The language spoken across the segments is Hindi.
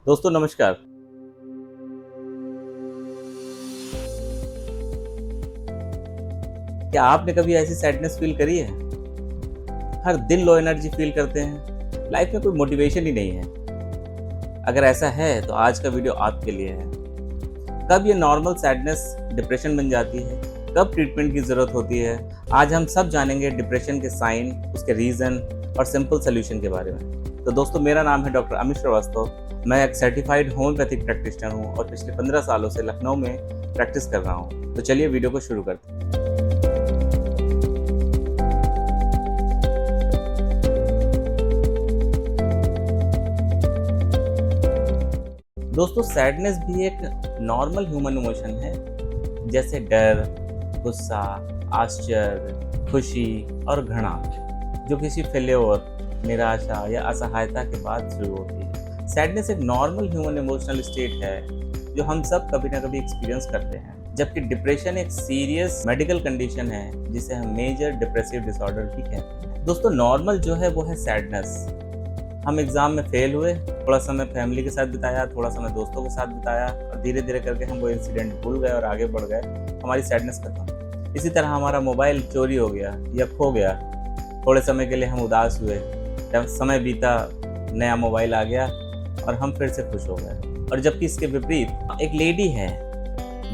दोस्तों नमस्कार। क्या आपने कभी ऐसी सैडनेस फील करी है? हर दिन लो एनर्जी फील करते हैं, लाइफ में कोई मोटिवेशन ही नहीं है। अगर ऐसा है तो आज का वीडियो आपके लिए है। कब ये नॉर्मल सैडनेस डिप्रेशन बन जाती है, कब ट्रीटमेंट की ज़रूरत होती है, आज हम सब जानेंगे डिप्रेशन के साइन, उसके रीज़न और सिंपल सोल्यूशन के बारे में। तो दोस्तों मेरा नाम है डॉक्टर अमित श्रीवास्तव। मैं एक सर्टिफाइड होम्योपैथिक प्रैक्टिशनर हूँ और पिछले 15 सालों से लखनऊ में प्रैक्टिस कर रहा हूँ। तो चलिए वीडियो को शुरू करते हैं। दोस्तों सैडनेस भी एक नॉर्मल ह्यूमन इमोशन है, जैसे डर, गुस्सा, आश्चर्य, खुशी और घृणा, जो किसी फेल्योर, निराशा या असहायता के बाद शुरू होती है। सैडनेस एक नॉर्मल ह्यूमन इमोशनल स्टेट है जो हम सब कभी ना कभी एक्सपीरियंस करते हैं, जबकि डिप्रेशन एक सीरियस मेडिकल कंडीशन है जिसे हम मेजर डिप्रेसिव डिसऑर्डर भी कहते हैं। दोस्तों नॉर्मल जो है वो है सैडनेस। हम एग्ज़ाम में फेल हुए, थोड़ा समय फैमिली के साथ बिताया, थोड़ा समय दोस्तों के साथ बिताया और धीरे धीरे करके हम वो इंसिडेंट भूल गए और आगे बढ़ गए, हमारी सैडनेस खत्म। इसी तरह हमारा मोबाइल चोरी हो गया या खो गया, थोड़े समय के लिए हम उदास हुए, जब समय बीता नया मोबाइल आ गया और हम फिर से खुश हो गए। और जबकि इसके विपरीत एक लेडी है,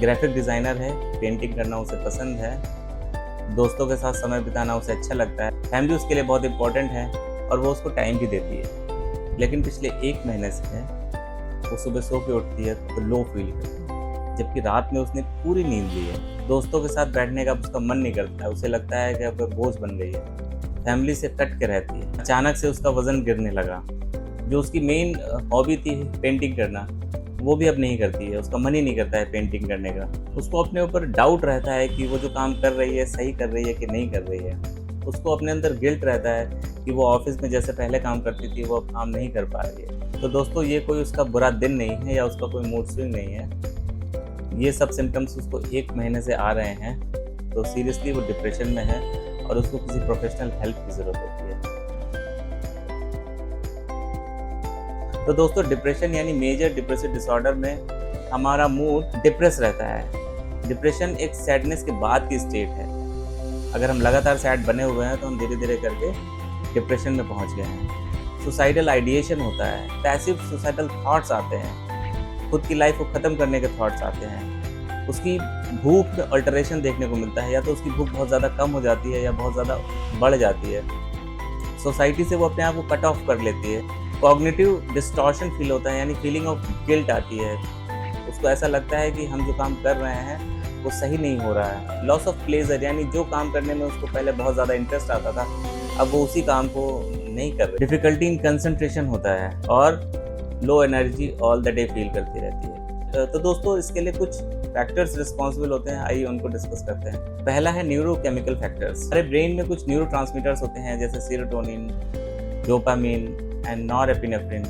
ग्राफिक डिज़ाइनर है, पेंटिंग करना उसे पसंद है, दोस्तों के साथ समय बिताना उसे अच्छा लगता है, फैमिली उसके लिए बहुत इंपॉर्टेंट है और वो उसको टाइम भी देती है, लेकिन पिछले 1 महीने से है वो सुबह सो के उठती है तो लो फील करती है, जबकि रात में उसने पूरी नींद ली है। दोस्तों के साथ बैठने का उसका मन नहीं करता है, उसे लगता है कि अब बोझ बन गई है, फैमिली से कट के रहती है। अचानक से उसका वजन गिरने लगा, जो उसकी मेन हॉबी थी पेंटिंग करना, वो भी अब नहीं करती है, उसका मन ही नहीं करता है पेंटिंग करने का। उसको अपने ऊपर डाउट रहता है कि वो जो काम कर रही है सही कर रही है कि नहीं कर रही है। उसको अपने अंदर गिल्ट रहता है कि वो ऑफिस में जैसे पहले काम करती थी वो अब काम नहीं कर पा रही है। तो दोस्तों ये कोई उसका बुरा दिन नहीं है या उसका कोई मूड स्विंग नहीं है, ये सब सिम्टम्स उसको 1 महीने से आ रहे हैं, तो सीरियसली वो डिप्रेशन में है और उसको किसी प्रोफेशनल हेल्प की ज़रूरत होती है। तो दोस्तों डिप्रेशन यानी मेजर डिप्रेसिव डिसऑर्डर में हमारा मूड डिप्रेस रहता है। डिप्रेशन एक सैडनेस के बाद की स्टेट है। अगर हम लगातार सैड बने हुए हैं तो हम धीरे धीरे करके डिप्रेशन में पहुंच गए हैं। सुसाइडल आइडिएशन होता है, पैसिव सुसाइडल थॉट्स आते हैं, खुद की लाइफ को ख़त्म करने के थॉट्स आते हैं, उसकी भूख में अल्टरेशन देखने को मिलता है, या तो उसकी भूख बहुत ज़्यादा कम हो जाती है या बहुत ज़्यादा बढ़ जाती है। सोसाइटी से वो अपने आप को कट ऑफ कर लेती है। कॉग्निटिव डिस्टॉर्शन फील होता है, यानी फीलिंग ऑफ गिल्ट आती है। उसको ऐसा लगता है कि हम जो काम कर रहे हैं वो सही नहीं हो रहा है। लॉस ऑफ प्लेजर, यानी जो काम करने में उसको पहले बहुत ज़्यादा इंटरेस्ट आता था अब वो उसी काम को नहीं कर रहे। डिफ़िकल्टी इन कंसंट्रेशन होता है और low energy all the day feel करती रहती है। तो दोस्तों इसके लिए कुछ फैक्टर्स रिस्पॉन्सिबल होते हैं, आइए उनको डिस्कस करते हैं। पहला है न्यूरोकेमिकल फैक्टर्स। हमारे ब्रेन में कुछ न्यूरोट्रांसमीटर्स होते हैं जैसे सेरोटोनिन, डोपामिन एंड नॉरएपिनेफ्रिन।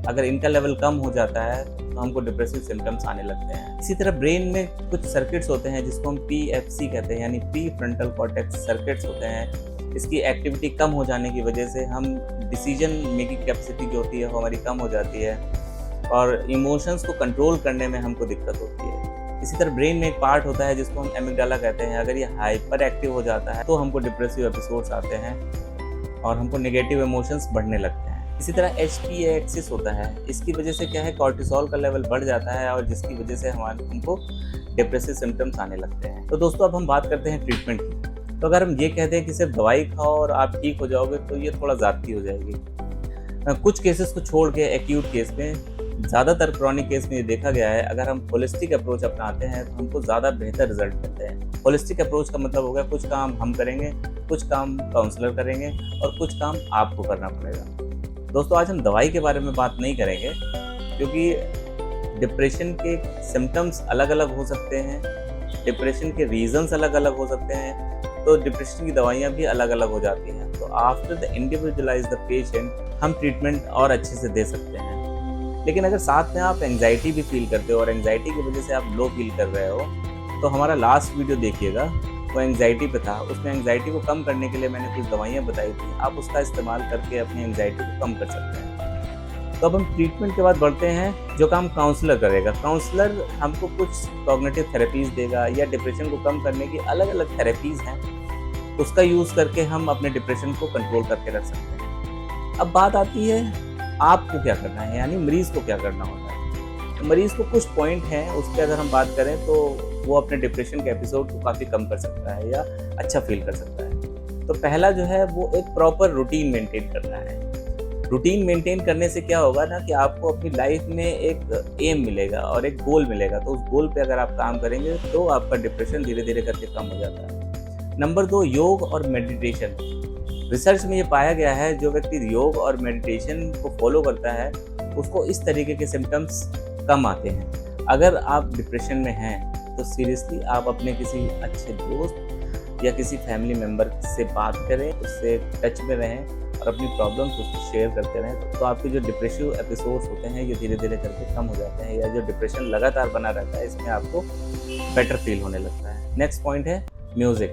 अगर इनका लेवल कम हो जाता है तो हमको डिप्रेसिव सिम्टम्स आने लगते हैं। इसी तरह ब्रेन में कुछ सर्किट्स होते हैं जिसको हम PFC कहते हैं, यानी प्री फ्रंटल कॉर्टेक्स सर्किट्स होते हैं। इसकी एक्टिविटी कम हो जाने की वजह से हम डिसीजन मेकिंग कैपेसिटी जो होती है वो हमारी कम हो जाती है और इमोशंस को कंट्रोल करने में हमको दिक्कत होती है। इसी तरह ब्रेन में एक पार्ट होता है जिसको हम एमिगडाला कहते हैं, अगर ये हाइपर एक्टिव हो जाता है तो हमको डिप्रेसिव एपिसोड्स आते हैं और हमको नेगेटिव इमोशंस बढ़ने लगते हैं। इसी तरह HPA एक्सिस होता है, इसकी वजह से क्या है कॉर्टिसोल का लेवल बढ़ जाता है और जिसकी वजह से हमको डिप्रेसिव सिम्टम्स आने लगते हैं। तो दोस्तों अब हम बात करते हैं ट्रीटमेंट की। तो अगर हम ये कहते हैं कि सिर्फ दवाई खाओ और आप ठीक हो जाओगे तो ये थोड़ा ज़्यादती हो जाएगी। कुछ केसेस को छोड़ के एक्यूट केस में, ज़्यादातर क्रॉनिक केस में ये देखा गया है अगर हम होलिस्टिक अप्रोच अपनाते हैं तो हमको ज़्यादा बेहतर रिजल्ट मिलते हैं। होलिस्टिक अप्रोच का मतलब हो गया कुछ काम हम करेंगे, कुछ काम काउंसलर करेंगे और कुछ काम आपको करना पड़ेगा। दोस्तों आज हम दवाई के बारे में बात नहीं करेंगे क्योंकि डिप्रेशन के सिम्टम्स अलग अलग हो सकते हैं, डिप्रेशन के रीजंस अलग अलग हो सकते हैं, तो डिप्रेशन की दवाइयाँ भी अलग अलग हो जाती हैं। तो after the individualise the patient हम ट्रीटमेंट और अच्छे से दे सकते हैं। लेकिन अगर साथ में आप एंग्जाइटी भी फील करते हो और एंग्जाइटी की वजह से आप लो फील कर रहे हो तो हमारा लास्ट वीडियो देखिएगा, वो एंग्जाइटी पे था। उसमें एंग्जाइटी को कम करने के लिए मैंने कुछ दवाइयाँ बताई थी, आप उसका इस्तेमाल करके अपनी एंग्जाइटी को कम कर सकते हैं। तो अब हम ट्रीटमेंट के बाद बढ़ते हैं जो काम काउंसलर करेगा। काउंसलर हमको कुछ कॉग्निटिव थेरेपीज़ देगा या डिप्रेशन को कम करने की अलग-अलग थेरेपीज़ हैं, उसका यूज़ करके हम अपने डिप्रेशन को कंट्रोल करके रख सकते हैं। अब बात आती है आपको क्या करना है, यानी मरीज़ को क्या करना होता है। तो मरीज़ को कुछ पॉइंट हैं, उस पे अगर हम बात करें तो वो अपने डिप्रेशन के एपिसोड को काफ़ी कम कर सकता है या अच्छा फ़ील कर सकता है। तो पहला जो है वो एक प्रॉपर रूटीन मेंटेन करना है। रूटीन मेंटेन करने से क्या होगा ना कि आपको अपनी लाइफ में एक एम मिलेगा और एक गोल मिलेगा, तो उस गोल पे अगर आप काम करेंगे तो आपका डिप्रेशन धीरे-धीरे करके कम हो जाता है। नंबर 2, योग और मेडिटेशन। रिसर्च में ये पाया गया है जो व्यक्ति योग और मेडिटेशन को फॉलो करता है उसको इस तरीके के सिम्पटम्स कम आते हैं। अगर आप डिप्रेशन में हैं तो सीरियसली आप अपने किसी अच्छे दोस्त या किसी फैमिली मेम्बर से बात करें, उससे टच में रहें और अपनी प्रॉब्लम्स उसको शेयर करते रहें, तो आपके जो डिप्रेसिव एपिसोड्स होते हैं ये धीरे धीरे करके कम हो जाते हैं, या जो डिप्रेशन लगातार बना रहता है इसमें आपको बेटर फील होने लगता है। नेक्स्ट पॉइंट है म्यूज़िक।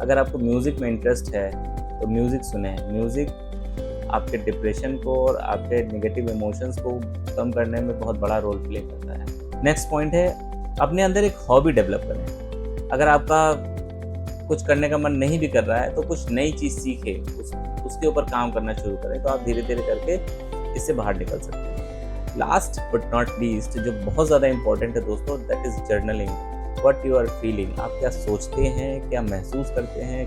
अगर आपको म्यूज़िक में इंटरेस्ट है तो म्यूज़िक सुने। म्यूज़िक आपके डिप्रेशन को और आपके नेगेटिव इमोशंस को कम करने में बहुत बड़ा रोल प्ले करता है। नेक्स्ट पॉइंट है अपने अंदर एक हॉबी डेवलप करें। अगर आपका कुछ करने का मन नहीं भी कर रहा है तो कुछ नई चीज़ सीखें, उसके ऊपर काम करना शुरू करें, तो आप धीरे धीरे करके इससे बाहर निकल सकते हैं। लास्ट बट नॉट लीस्ट, जो बहुत ज़्यादा इंपॉर्टेंट है दोस्तों, that is journaling. What you are feeling, आप क्या सोचते हैं, क्या महसूस करते हैं,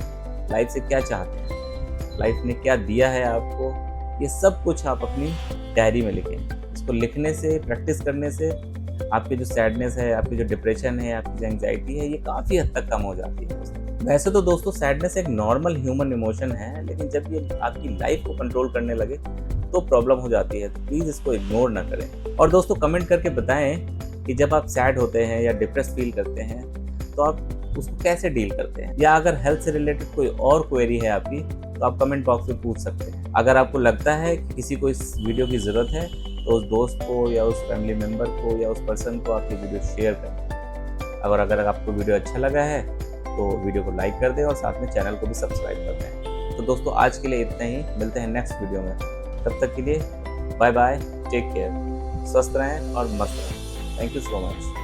लाइफ से क्या चाहते हैं, लाइफ ने क्या दिया है आपको, ये सब कुछ आप अपनी डायरी में लिखें। इसको लिखने से, प्रैक्टिस करने से आपकी जो सैडनेस है, आपकी जो डिप्रेशन है, आपकी जो एंग्जाइटी है, ये काफ़ी हद तक कम हो जाती है। वैसे तो दोस्तों सैडनेस एक नॉर्मल ह्यूमन इमोशन है, लेकिन जब ये आपकी लाइफ को कंट्रोल करने लगे तो प्रॉब्लम हो जाती है, तो प्लीज़ इसको इग्नोर ना करें। और दोस्तों कमेंट करके बताएं कि जब आप सैड होते हैं या डिप्रेस फील करते हैं तो आप उसको कैसे डील करते हैं, या अगर हेल्थ से रिलेटेड कोई और क्वेरी है आपकी तो आप कमेंट बॉक्स में पूछ सकते हैं। अगर आपको लगता है कि किसी को इस वीडियो की ज़रूरत है तो उस दोस्त को या उस फैमिली मेम्बर को या उस पर्सन को आप ये वीडियो शेयर करें। अगर आपको वीडियो अच्छा लगा है तो वीडियो को लाइक कर दें और साथ में चैनल को भी सब्सक्राइब कर दें। तो दोस्तों आज के लिए इतना ही, मिलते हैं नेक्स्ट वीडियो में। तब तक के लिए बाय बाय, टेक केयर, स्वस्थ रहें और मस्त रहें। Thank you so much.